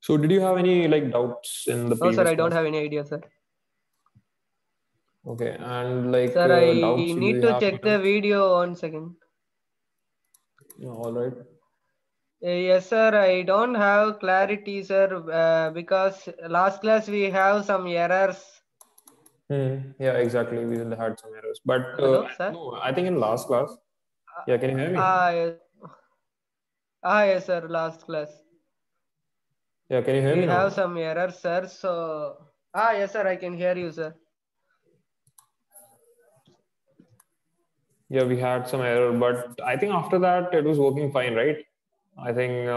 So did you have any like doubts in the No, sir, previous I don't class? have any idea, sir. Okay, and like Sir, I doubts do need you to have check the video 1 second. All right. Yes, sir, I don't have clarity, sir, because last class we have some errors. Yeah, exactly. We had some errors, but Hello, sir. no, I think in last class. Yeah, can you hear me? Yes. Yes, sir, last class. Yeah, can you hear We me have now? some errors, sir. So, yes, sir, I can hear you, sir. Yeah, we had some error, but I think after that it was working fine, right? I think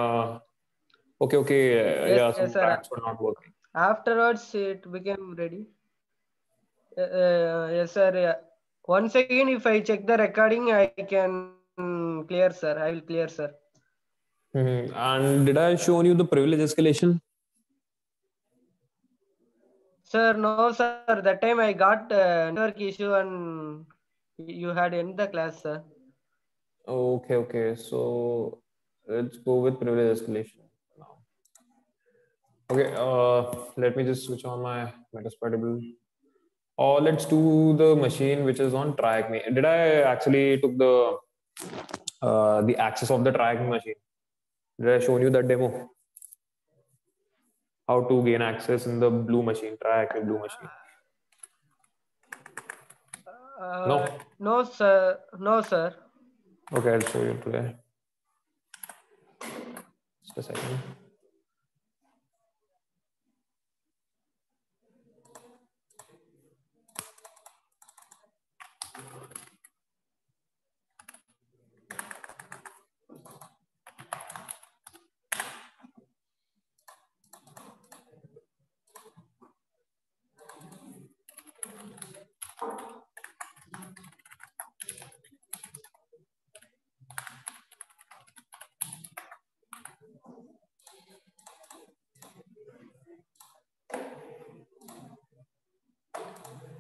okay, Yes, yeah, yes, some sir. tracks were not working. Afterwards, it became ready. Yes, sir. Yeah. Once again, if I check the recording, I can clear, sir. I will clear, sir. And did I show you the privilege escalation? Sir, no, sir. That time I got network issue and you had end the class, sir. Okay. So let's go with privilege escalation now. Okay, let me just switch on my Metasploitable. Or let's do the machine which is on TryAcme. Did I actually took the access of the TryAcme machine? Did I show you that demo? How to gain access in the blue machine, TryAcme blue machine? No. No, sir. No, sir. Okay, I'll show you today. Just a second.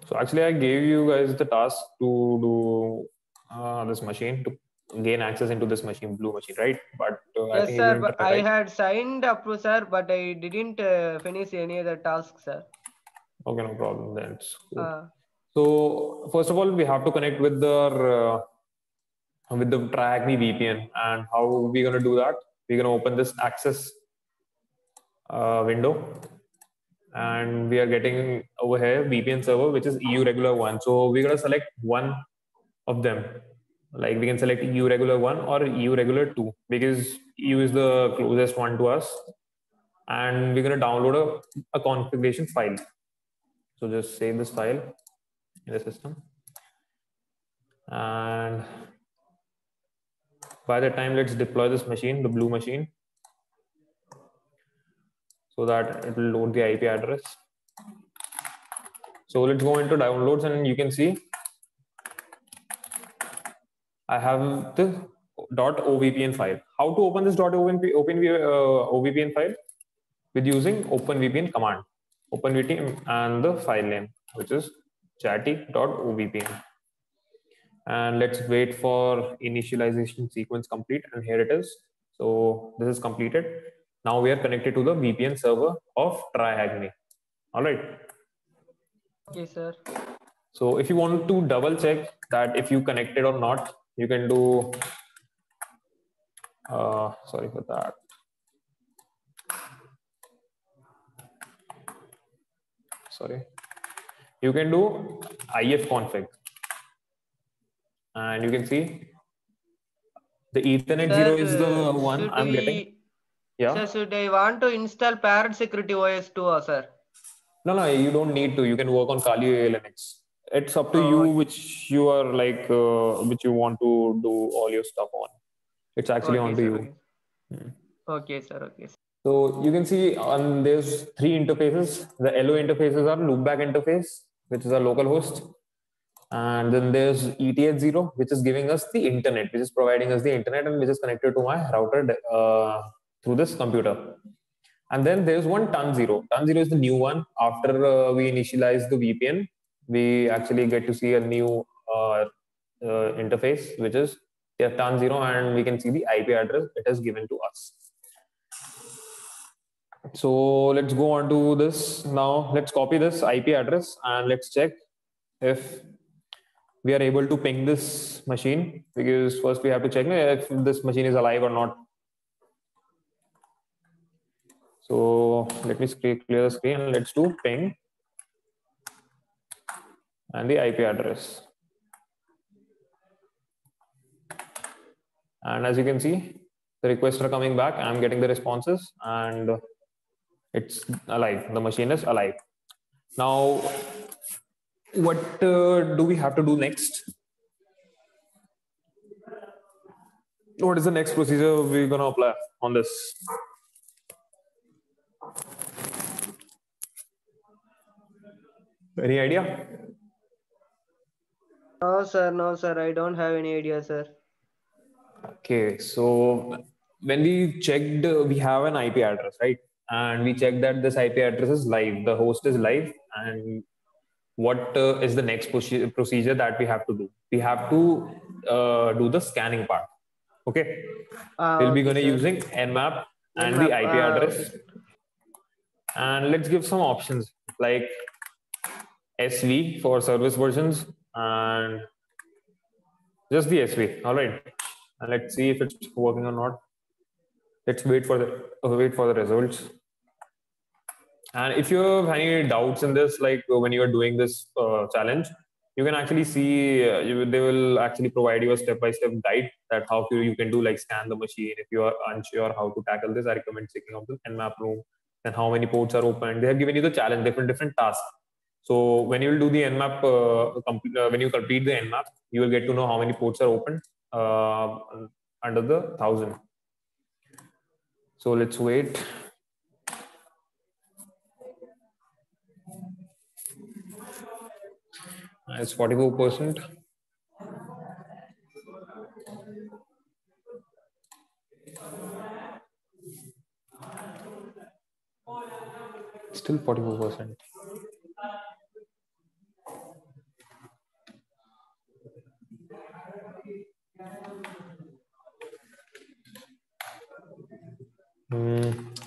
So actually, I gave you guys the task to do this machine to gain access into this machine, blue machine, right? But I Yes, think you sir. didn't But try, I right? had signed up, sir, but I didn't finish any other tasks, sir. Okay, no problem. That's cool. Uh, So first of all, we have to connect with the TryAcme VPN, and how we gonna do that? We're gonna open this access window, and we are getting over here VPN server, which is EU regular one. So we're gonna select one of them. Like we can select EU regular one or EU regular two because EU is the closest one to us, and we're gonna download a configuration file. So just save this file in the system, and by the time let's deploy this machine, the blue machine, so that it will load the IP address. So let's go into downloads, and you can see I have the .ovpn file. How to open this .ovpn file? With using OpenVPN command. OpenVPN and the file name, which is chatty.ovpn. And let's wait for initialization sequence complete. And here it is. So this is completed. Now we are connected to the VPN server of TryAcme. All right. okay, sir. So if you want to double check that if you connected or not, you can do, sorry for that. Sorry. You can do ifconfig. And you can see the Ethernet 0 is the one Should I'm getting. we, Yeah. sir, should I want to install Parrot Security OS too, sir? No, you don't need to. You can work on Kali Linux. It's up to you Oh, which you are like, which you want to do all your stuff on. It's actually okay, on to sir. you. Okay, sir. Okay, sir. So you can see on there's three interfaces. The LO interfaces are loopback interface, which is a local host. And then there's ETH0, which is giving us the internet, which is providing us the internet and which is connected to my router through this computer. And then there's one TUN0. TUN0 is the new one. After we initialize the VPN, we actually get to see a new interface, which is TUN0, and we can see the IP address it has given to us. So let's go on to this now. Let's copy this IP address and let's check if we are able to ping this machine, because first we have to check if this machine is alive or not. So let me clear the screen and let's do ping and the IP address. And as you can see, the requests are coming back. I'm getting the responses and it's alive. The machine is alive. Now, what do we have to do next? What is the next procedure we're going to apply on this? Any idea? No, sir. I don't have any idea, sir. Okay, so when we checked, we have an IP address, right? And we checked that this IP address is live, the host is live. And what is the next procedure that we have to do? We have to do the scanning part. Okay, we'll be Okay, going to sir. using Nmap and Nmap, the IP address. okay. And let's give some options like SV for service versions and just the SV. All right, and let's see if it's working or not. Let's wait for the results. And if you have any doubts in this, like when you are doing this challenge, you can actually see they will actually provide you a step-by-step guide that how you can do, like scan the machine. If you are unsure how to tackle this, I recommend checking out the Nmap room and how many ports are open. They have given you the challenge, different tasks. So when you will do the Nmap, when you complete the Nmap, you will get to know how many ports are open under the 1000. So let's wait. It's 44%. Still 44%.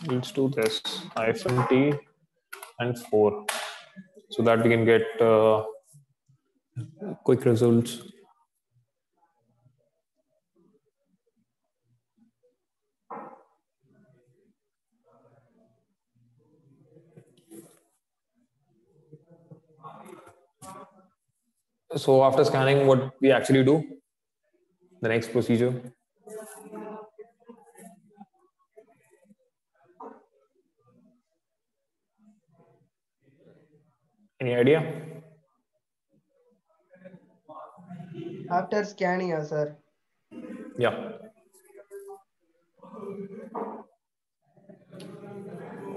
Let's do this -T and 4 so that we can get quick results. So after scanning, what we actually do, the next procedure. Any idea? After scanning, sir. Yeah.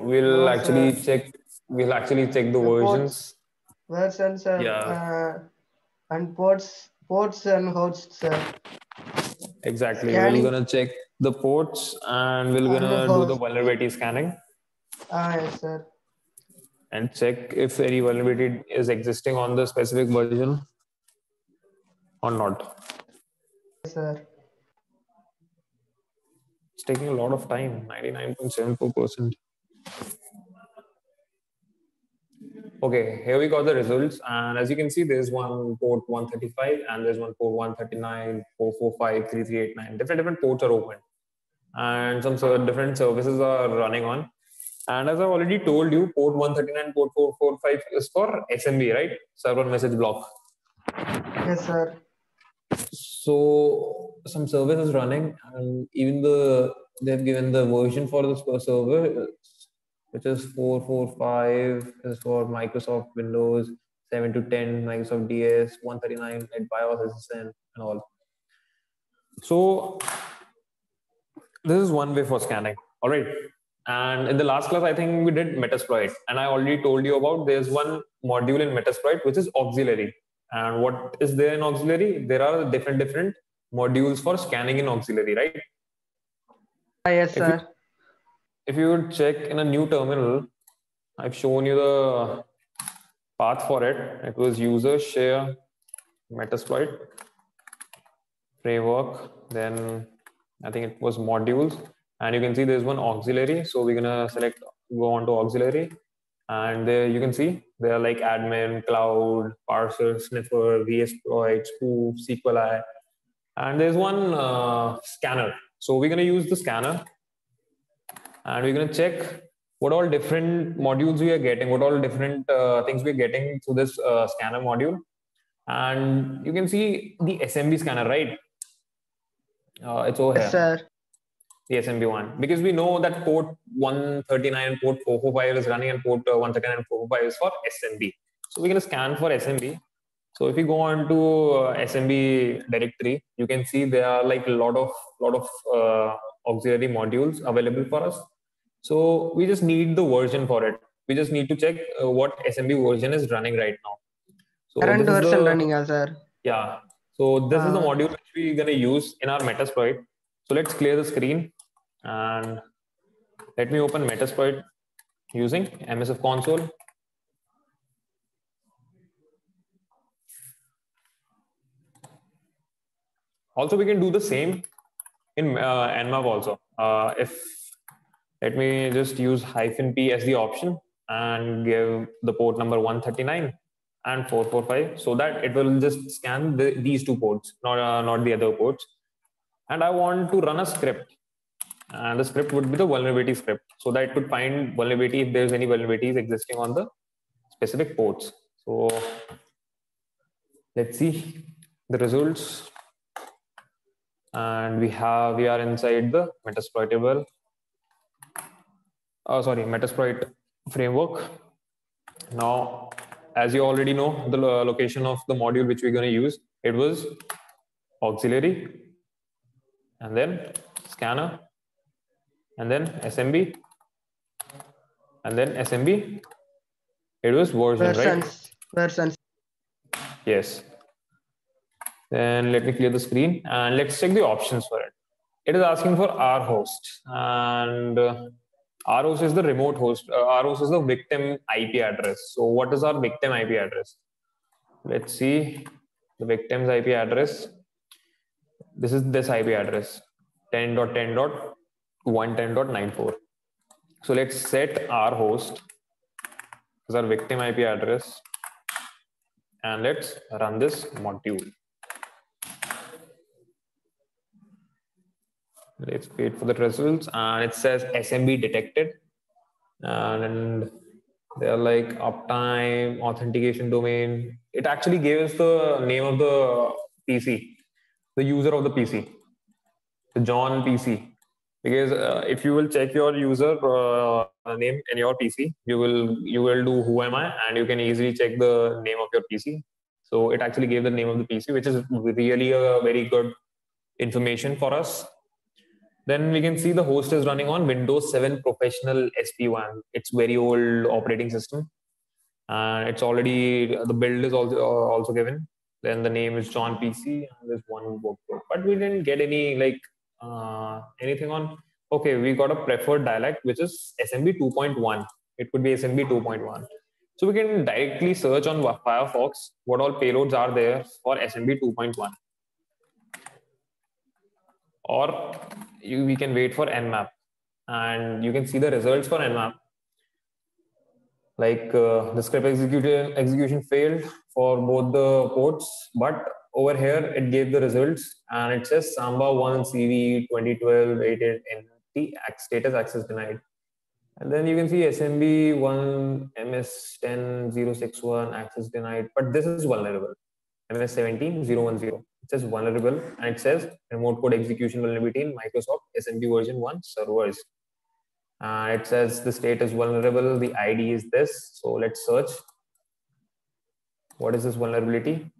We'll actually check. We'll actually check the versions. Versions, sir. Yeah. And ports and hosts, sir. Exactly. Scanning. We're gonna check the ports and we're gonna do the vulnerability scanning. Yes, sir. And check if any vulnerability is existing on the specific version or not. Yes, sir. It's taking a lot of time, 99.74%. Okay, here we got the results. And as you can see, there's one port 135 and there's one port 139, 445, 3389. Different ports are open. And some different services are running on. And as I've already told you, port 139, port 445 is for SMB, right? Server message block. Yes, sir. So some service is running, and even they've given the version for this server, which is 445, is for Microsoft Windows, 7 to 10 Microsoft DS, 139 at BIOS SSN and all. So this is one way for scanning. All right. And in the last class, I think we did Metasploit, and I already told you about there's one module in Metasploit which is auxiliary. And what is there in auxiliary? There are different modules for scanning in auxiliary, right? Yes, sir. If you would check in a new terminal, I've shown you the path for it. It was user share Metasploit framework. Then I think it was modules. And you can see there's one auxiliary. So we're going to select go on to auxiliary, and there you can see they are like admin, cloud, parser, sniffer, vSploit, spoof, SQLi, and there's one scanner. So we're going to use the scanner, and we're going to check what all different modules we are getting, what all different things we're getting through this scanner module. And you can see the SMB scanner, right? It's over Yes, here. sir. The SMB one, because we know that port 139 and port 445 is running, and port 139 and 445 is for SMB. So we're going to scan for SMB. So if you go on to SMB directory, you can see there are like a lot of auxiliary modules available for us. So we just need the version for it. We just need to check what SMB version is running right now. So Current this is version the, running, sir. yeah. So this is the module which we're going to use in our Metasploit. So let's clear the screen and let me open Metasploit using MSF console. Also, we can do the same in Nmap also. Let me just use -p as the option and give the port number 139 and 445, so that it will just scan these two ports, not the other ports. And I want to run a script, and the script would be the vulnerability script, so that it could find vulnerability if there's any vulnerabilities existing on the specific ports. So let's see the results. And we are inside the Metasploitable, Metasploit framework. Now, as you already know, the location of the module which we're going to use, it was auxiliary, and then scanner, and then SMB, and then SMB. It was version, right? Versions. Yes. Then let me clear the screen and let's check the options for it. It is asking for rhost, and rhost is the remote host. Rhost is the victim IP address. So what is our victim IP address? Let's see the victim's IP address. This is this IP address, 10.10.110.94. So let's set rhost as our victim IP address, and let's run this module. Let's wait for the results, and it says SMB detected, and they're like uptime, authentication domain. It actually gives the name of the PC, the user of the PC, the John PC. Because if you will check your user name in your PC, you will do who am I, and you can easily check the name of your PC. So it actually gave the name of the PC, which is really a very good information for us. Then we can see the host is running on Windows 7 Professional SP1. It's very old operating system, and it's already, the build is also given. Then the name is John PC, and there's one workflow. But we didn't get any like anything on. Okay, we got a preferred dialect which is SMB 2.1. It could be SMB 2.1. So we can directly search on Firefox what all payloads are there for SMB 2.1. Or we can wait for Nmap, and you can see the results for Nmap. Like the script execution failed for both the ports, but over here it gave the results, and it says Samba 1 CV 2012 88 NT status access denied. And then you can see SMB 1 MS 10 061 access denied, but this is vulnerable. MS 17 010. It says vulnerable, and it says remote code execution vulnerability in Microsoft SMB version 1 servers. It says the state is vulnerable, the ID is this. So let's search. What is this vulnerability?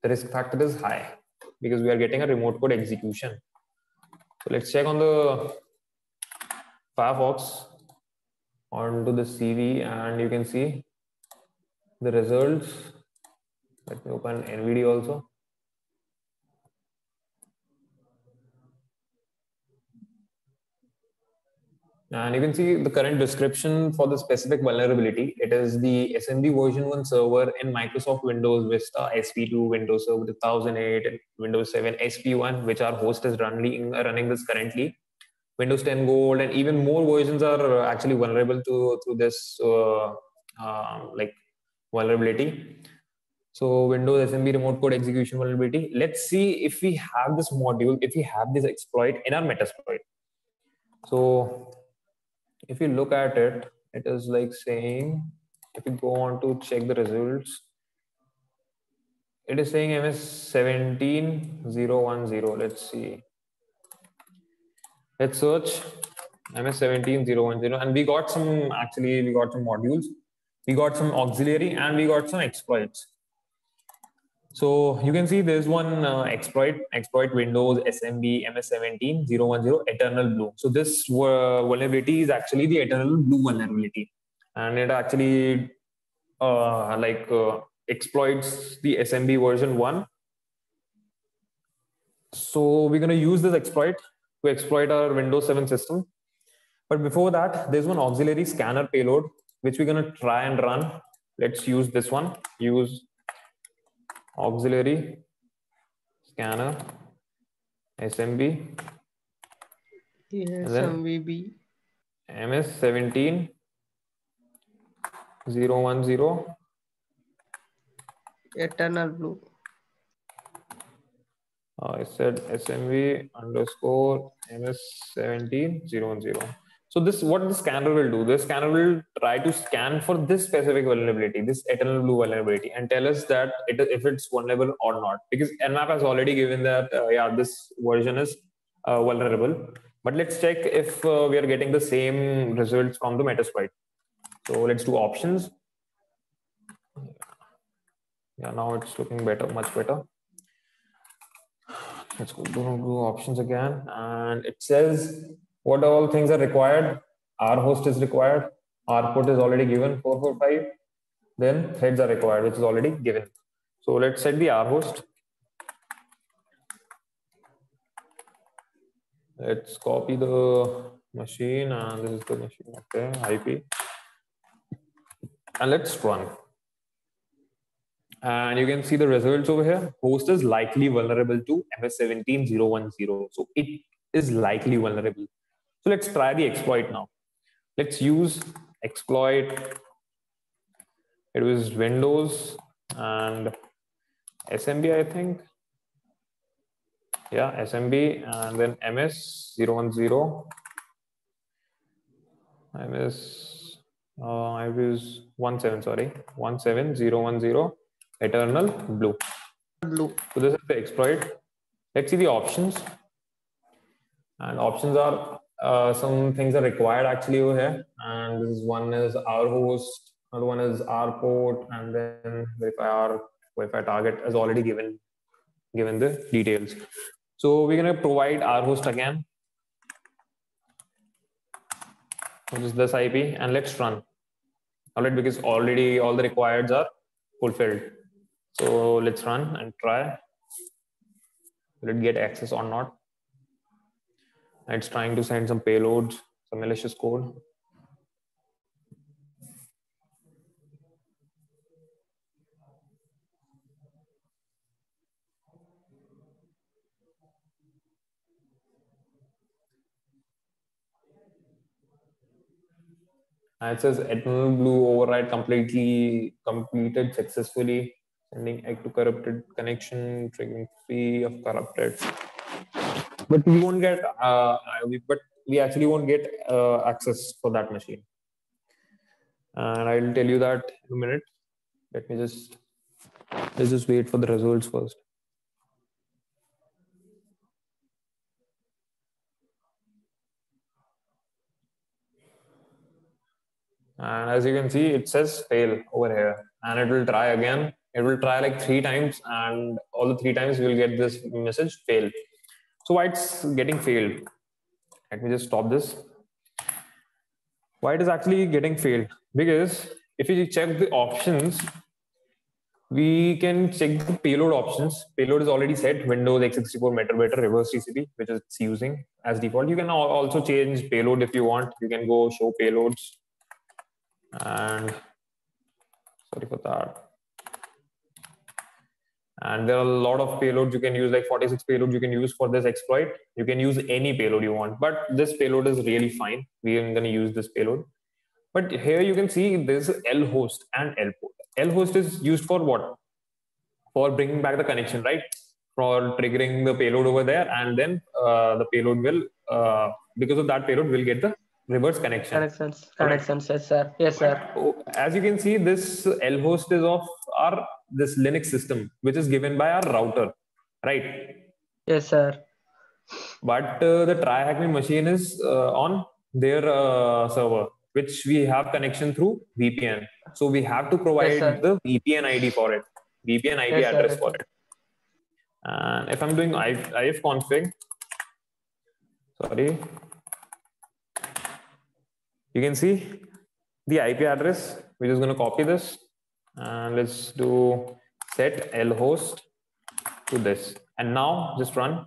The risk factor is high because we are getting a remote code execution. So let's check on the Firefox onto the CV, and you can see the results. Let me open NVIDIA also. And you can see the current description for the specific vulnerability. It is the SMB version 1 server in Microsoft Windows Vista, SP2, Windows Server 2008, and Windows 7 SP1, which our host is running this currently. Windows 10 Gold, and even more versions are actually vulnerable to this like vulnerability. So Windows SMB remote code execution vulnerability. Let's see if we have this module, if we have this exploit in our Metasploit. So if you look at it, it is like saying, if you go on to check the results, it is saying MS17010. Let's see. Let's search MS17010, and we got some modules, we got some auxiliary, and we got some exploits. So you can see there's one exploit Windows SMB MS17010 Eternal Blue. So this vulnerability is actually the Eternal Blue vulnerability, and it actually exploits the SMB version 1. So we're going to use this exploit to exploit our Windows 7 system. But before that, there's one auxiliary scanner payload which we're going to try and run. Let's use this one. Use auxiliary scanner SMB. SMVB. MS17010. Eternal Blue. I said SMV underscore MS17010. So what the scanner will do, this scanner will try to scan for this specific vulnerability, this Eternal Blue vulnerability, and tell us that if it's vulnerable or not. Because Nmap has already given that, yeah, this version is vulnerable. But let's check if we are getting the same results from the Metasploit. So let's do options. Yeah, now it's looking better, much better. Let's go do options again, and it says what all things are required. Rhost is required. Rport is already given 445. Then threads are required, which is already given. So let's set the rhost. Let's copy the machine, and this is the machine. Okay, IP, and let's run. And you can see the results over here. Host is likely vulnerable to MS17010. So it is likely vulnerable. So let's try the exploit now. Let's use exploit. It was Windows and SMB, I think. Yeah, SMB, and then MS010. I was 17010 Eternal Blue. So this is the exploit. Let's see the options. And options are some things are required actually over here. And this one is rhost, another one is rport, and then verify target is already given the details. So we're going to provide rhost again, which is this IP, and let's run. All right, because already all the requireds are fulfilled. So let's run and try. Will it get access or not? It's trying to send some payloads, some malicious code. And it says Eternal Blue override completed successfully, sending egg to corrupted connection, triggering free of corrupted. But we won't get, we actually won't get access for that machine. And I'll tell you that in a minute. Let's just wait for the results first. And as you can see, it says fail over here, and it will try again. It will try like 3 times, and all the 3 times we will get this message fail. So why it's getting failed? Let me just stop this. Why it is actually getting failed? Because if you check the options, we can check the payload options. Payload is already set, Windows x64 MetaBeta reverse TCP, which it's using as default. You can also change payload if you want. You can go show payloads. And sorry for that. And there are a lot of payloads you can use, like 46 payloads you can use for this exploit. You can use any payload you want, but this payload is really fine. We are going to use this payload. But here you can see there's lhost and lport. Lhost is used for what? For bringing back the connection, right? For triggering the payload over there, and then the payload will, because of that payload, will get the reverse connection. Connections, yes, sir. Yes, sir. But, as you can see, this lhost is of our this Linux system, which is given by our router, right? Yes, sir. But the TryHackMe machine is on their server, which we have connection through VPN. So we have to provide the VPN ID for it, VPN IP address for it. And if I'm doing ifconfig, sorry, you can see the IP address. We're just going to copy this and let's do set lhost to this. And now just run.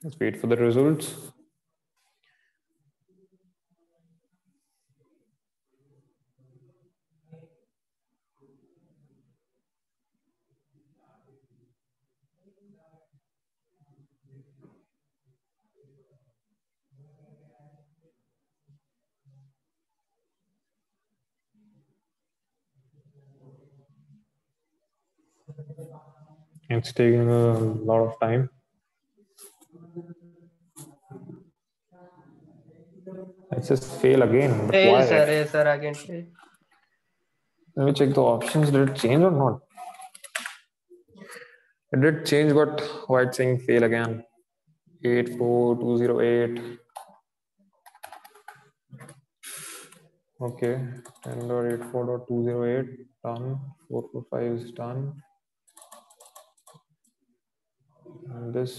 Let's wait for the results. It's taking a lot of time. Let's just fail again. But fail, why? sir. Yes, sir. Again fail. Let me check the options. Did it change or not? It did change, but why it's saying fail again? 84208. Okay. 10.84.208 done. 445 is done. And this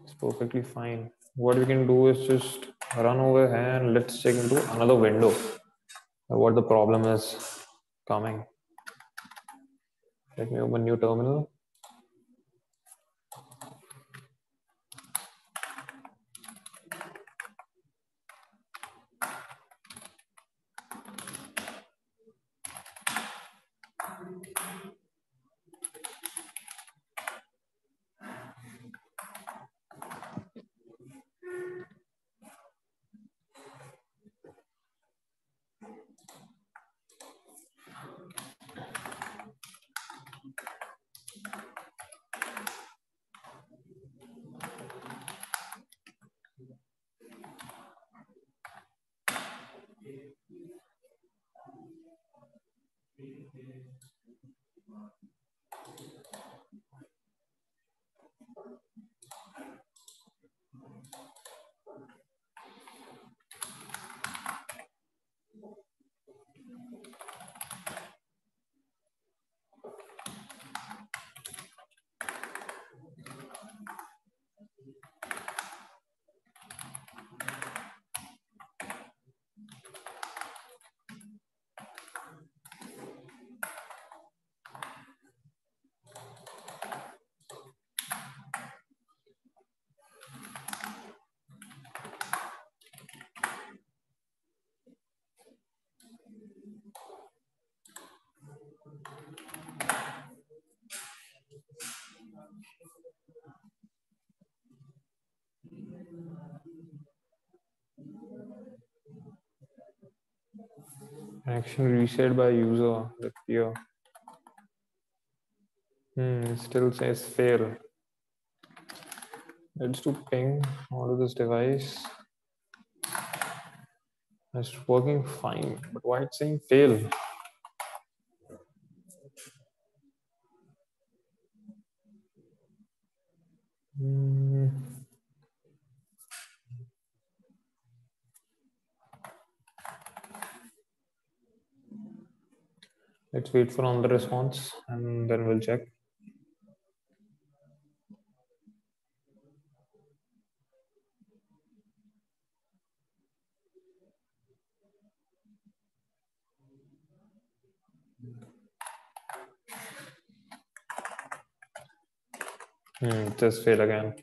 is perfectly fine. What we can do is just run over here and let's check into another window what the problem is coming. Let me open new terminal. Action reset by user. Let's here. It still says fail. Let's do ping onto this device. It's working fine, but why it's saying fail? Let's wait for another response and then we'll check. Just fail again.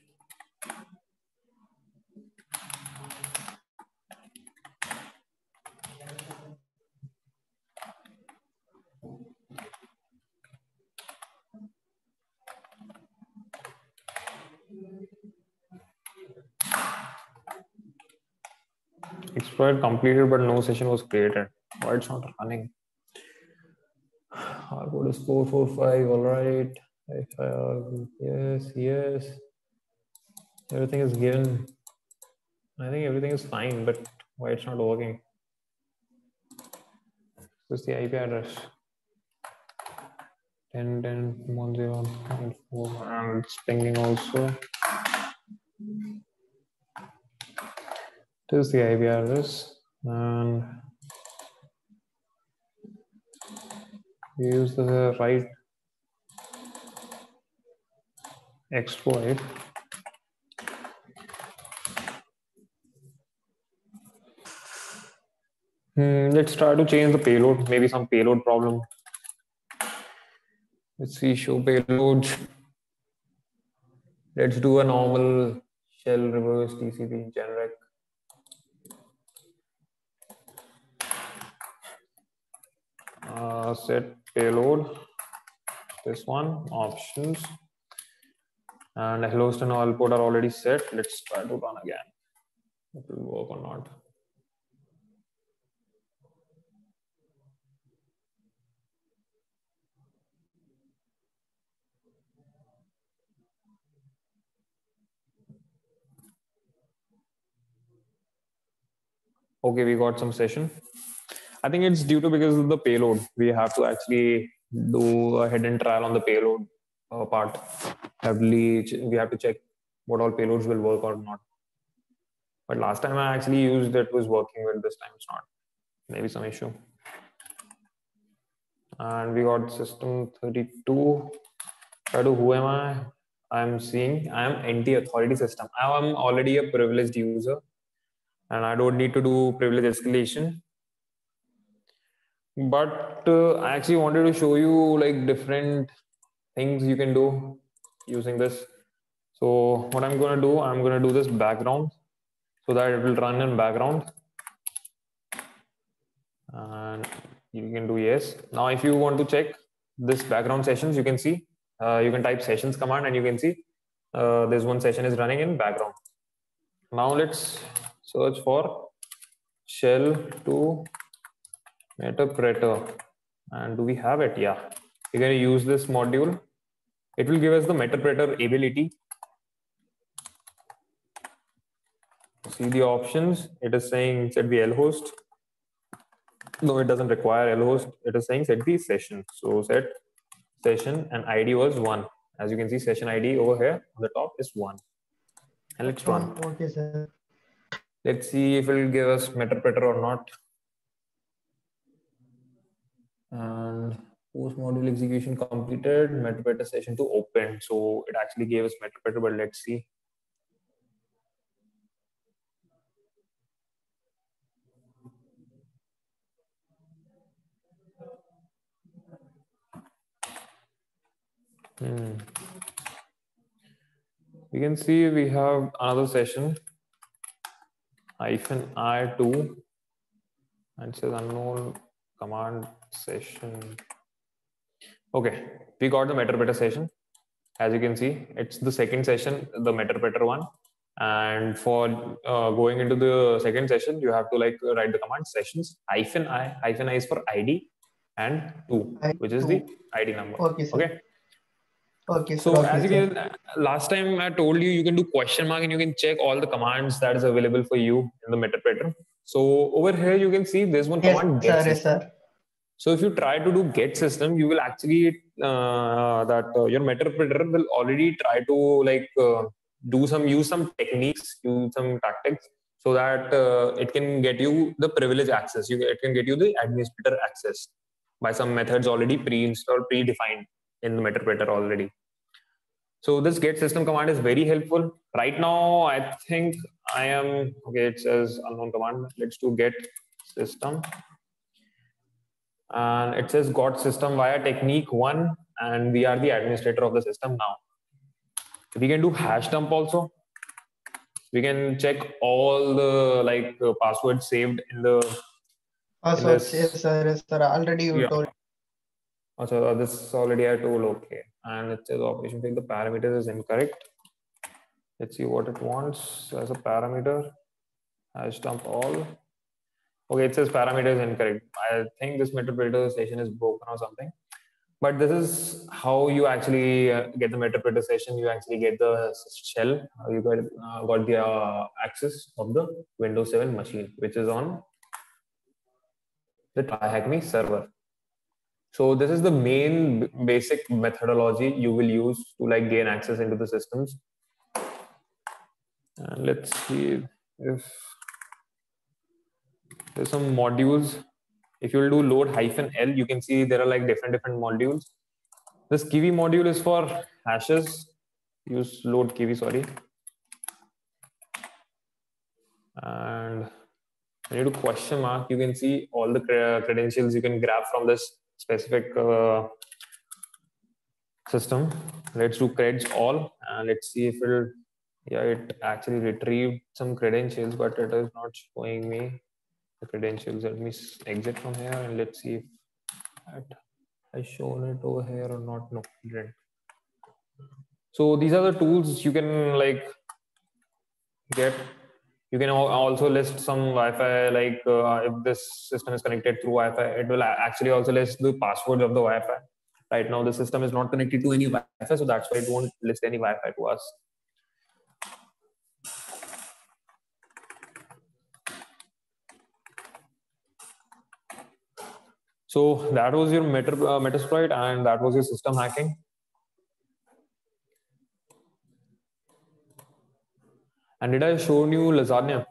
Exploit completed, but no session was created. Why it's not running? Our code is 445. All right. Yes, yes. Everything is given. I think everything is fine, but why it's not working? What's the IP address? 10.10.10.4, and it's pinging also. This is the IP address, and we use the right exploit. Let's try to change the payload. Maybe some payload problem. Let's see, show payloads. Let's do a normal shell reverse TCP generic. Set payload. This one, options. And hello host and all port are already set. Let's try to run again. It will work or not. Okay, we got some session. I think it's due to because of the payload. We have to actually do a hidden trial on the payload part. We have to check what all payloads will work or not. But last time I actually used it was working, but this time it's not. Maybe some issue. And we got system 32. Try to who am I? I'm seeing I am NT authority system. I am already a privileged user and I don't need to do privilege escalation. But I actually wanted to show you like different things you can do using this. So what I'm going to do, I'm going to do this background so that it will run in background. And you can do yes. Now, if you want to check this background sessions, you can see, you can type sessions command and you can see there's one session is running in background. Now let's search for shell to Meterpreter. And do we have it? Yeah. We're going to use this module. It will give us the Meterpreter ability. See the options. It is saying set the lhost. No, it doesn't require lhost. It is saying set the session. So set session and ID was 1. As you can see, session ID over here on the top is 1. And let's run. Okay, sir. Let's see if it will give us Meterpreter or not. And post module execution completed, Meterpreter session to open. So it actually gave us Meterpreter, but let's see. We can see we have another session -I2 and it says unknown command session. Okay, we got the Meterpreter session. As you can see, it's the second session, the Meterpreter one. And for going into the second session, you have to like write the command sessions -I is for ID and 2, which is the ID number. Okay, sir. Okay. Okay. So sir. as you can, last time I told you, you can do question mark and you can check all the commands that is available for you in the Meterpreter. So over here, you can see there's one command get Yes, system. sir. So if you try to do get system, you will actually your Meterpreter will already try to like use some techniques, use some tactics, so that it can get you the privilege access. It can get you the administrator access by some methods already pre-installed, predefined in the Meterpreter already. So this get system command is very helpful. Right now, I think I am okay. It says unknown command. Let's do get system. And it says got system via technique 1, and we are the administrator of the system now. We can do hash dump also. We can check all the passwords saved in the Passwords, this. yes sir, yes sir. Already you Yeah. told. So this already I told. Okay, and it says operation failed. The parameter is incorrect. Let's see what it wants as a parameter. Hash dump all. Okay, it says parameter is incorrect. I think this meter session is broken or something. But this is how you actually get the meter session. You actually get the shell. You got the access of the Windows 7 machine, which is on the TryHackMe server. So this is the main basic methodology you will use to like gain access into the systems. And let's see if there's some modules. If you will do load -L, you can see there are like different modules. This Kiwi module is for hashes. Use load Kiwi, sorry. And when you do question mark, you can see all the credentials you can grab from this specific system. Let's do creds all, and let's see if it'll. Yeah, it actually retrieved some credentials, but it is not showing me the credentials. Let me exit from here and let's see if I shown it over here or not. No, it didn't. So these are the tools you can like get. You can also list some Wi-Fi, like if this system is connected through Wi-Fi, it will actually also list the passwords of the Wi-Fi. Right now, the system is not connected to any Wi-Fi, so that's why it won't list any Wi-Fi to us. So that was your Metasploit, and that was your system hacking. And did I show you lasagna?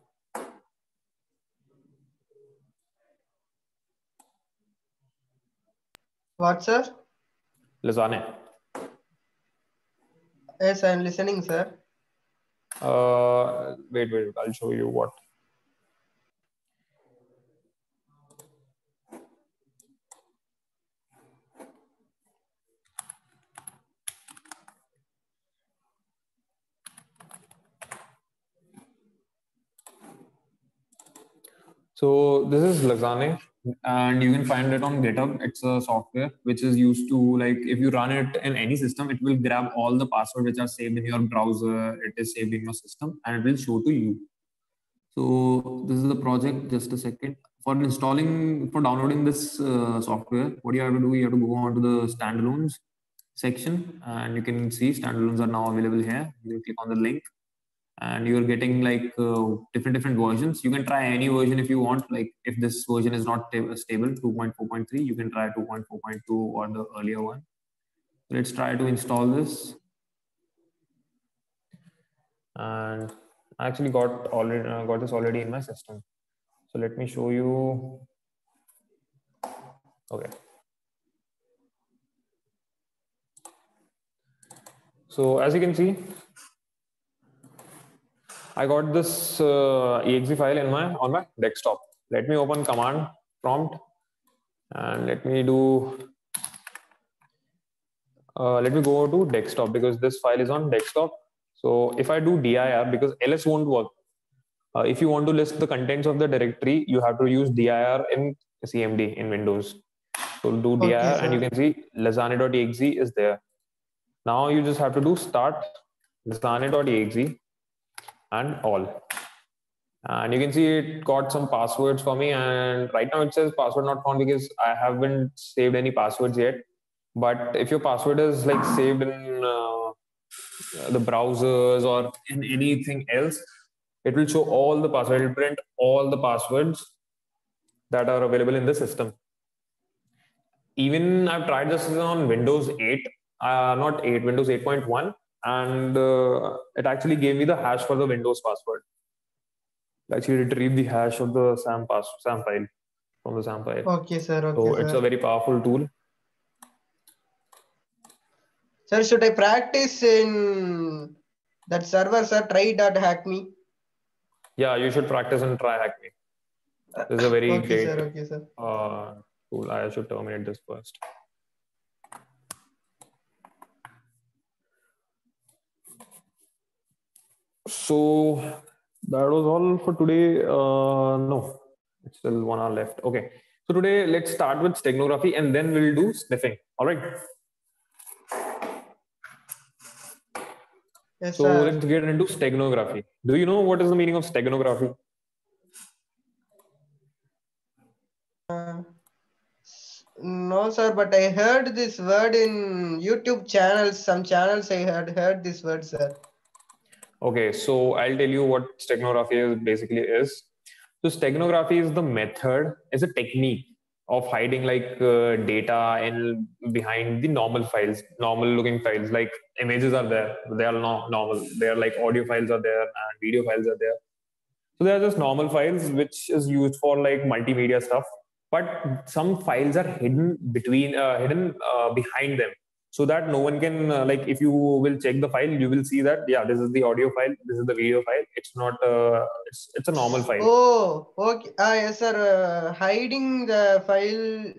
What sir? Lasagna. Yes, I am listening, sir. Wait, I'll show you what. So this is Lasagna, and you can find it on GitHub. It's a software which is used to, like, if you run it in any system, it will grab all the passwords which are saved in your browser. It is saved in your system, and it will show to you. So this is the project. Just a second. For downloading this software, what you have to do, you have to go on to the standalones section, and you can see standalones are now available here. You click on the link, and you're getting like different versions. You can try any version if you want. Like if this version is not stable, 2.4.3, you can try 2.4.2 or the earlier one. Let's try to install this. And I actually got this already in my system. So let me show you. Okay. So as you can see, I got this exe file on my desktop. Let me open command prompt and let me do. Let me go to desktop because this file is on desktop. So if I do dir, because ls won't work. If you want to list the contents of the directory, you have to use dir in CMD in Windows. So do dir, Okay, and you can see lasagna.exe is there. Now you just have to do start lasagna.exe and all. And you can see it got some passwords for me, and right now it says password not found because I haven't saved any passwords yet. But if your password is like saved in the browsers or in anything else, it will show all the passwords. It will print all the passwords that are available in the system. Even I've tried this on Windows 8, not 8, Windows 8.1, and it actually gave me the hash for the Windows password. It actually retrieved the hash of the SAM file from the SAM file. Okay, sir. Okay, So sir. it's a very powerful tool. Sir, should I practice in that server, sir? Try.hackme. Yeah, you should practice and try HackMe. This is a very Okay, great sir. Okay, sir. tool. I should terminate this first. So that was all for today. No, it's still 1 hour left. Okay. So today let's start with steganography and then we'll do sniffing. All right. Yes, So sir. let's get into steganography. Do you know what is the meaning of steganography? No, sir, but I heard this word in YouTube channels. Some channels I had heard this word, sir. Okay, so I'll tell you what steganography is basically is. So steganography is the method, is a technique of hiding like data in behind the normal files, normal looking files. Like images are there, they are not normal. They are like audio files are there and video files are there. So they are just normal files which is used for like multimedia stuff. But some files are hidden behind them, so that no one can like if you will check the file, you will see that yeah, this is the audio file, this is the video file. It's not it's a normal file. Oh, okay. Yes, sir. Hiding the file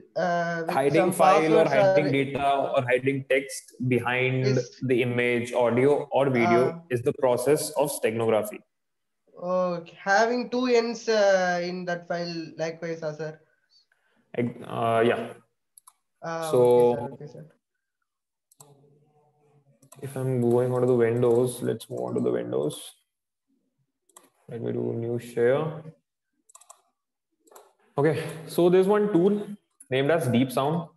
with Hiding some file or passwords hiding are data or hiding text behind is the image, audio or video is the process of steganography. having two ends in that file likewise, sir. Yeah. Okay, sir. So Okay, sir. if I'm going onto the windows, let's move on to the windows. Let me do new share. Okay, so there's one tool named as Deep Sound,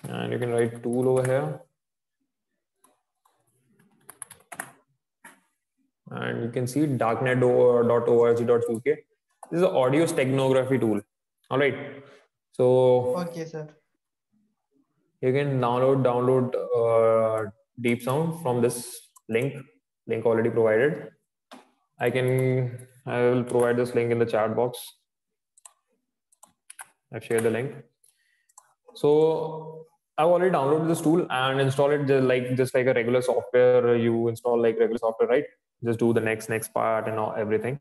and you can write tool over here, and you can see darknet.org.uk. This is an audio steganography tool. All right, so Okay, sir. you can download Deep Sound from this link already provided. I will provide this link in the chat box. I've shared the link. So I've already downloaded this tool and install it just like a regular software. You install like regular software, right? Just do the next part and everything.